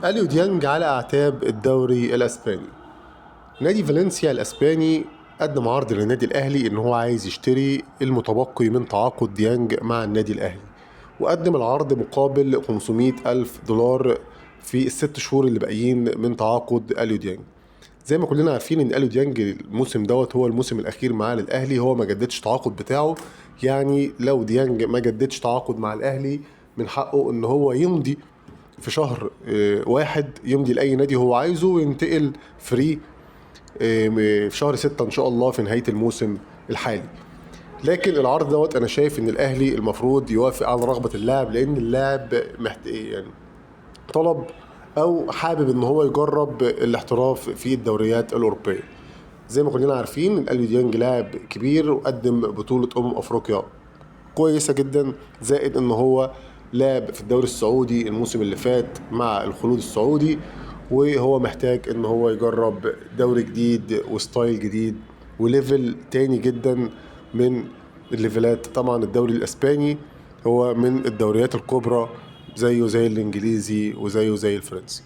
اليو ديانج على أعتاب الدوري الأسباني. نادي فالنسيا الأسباني قدم عرض للنادي الأهلي إن هو عايز يشتري المتبقي من تعاقد ديانج مع النادي الأهلي، وقدم العرض مقابل 500 ألف دولار في الست شهور اللي باقيين من تعاقد اليو ديانج. زي ما كلنا عارفين ان اليو ديانج الموسم دوت هو الموسم الاخير معاه للاهلي، هو ما جددش التعاقد بتاعه. يعني لو ديانج ما جددش تعاقد مع الاهلي من حقه ان هو يمضي في شهر واحد، يمضي لأي نادي هو عايزه وينتقل فري في شهر 6 إن شاء الله في نهاية الموسم الحالي. لكن العرض دوت أنا شايف إن الأهلي المفروض يوافق على رغبة اللاعب، لأن اللاعب يعني طلب أو حابب إن هو يجرب الاحتراف في الدوريات الأوروبية. زي ما كلنا عارفين اليو ديانج لاعب كبير وقدم بطولة أفريقيا كويسة جدا، زائد ان هو لعب في الدوري السعودي الموسم اللي فات مع الخلود السعودي، وهو محتاج ان هو يجرب دوري جديد وستايل جديد وليفل تاني جدا من الليفلات. طبعا الدوري الاسباني هو من الدوريات الكبرى، زيه زي الانجليزي وزيه زي الفرنسي.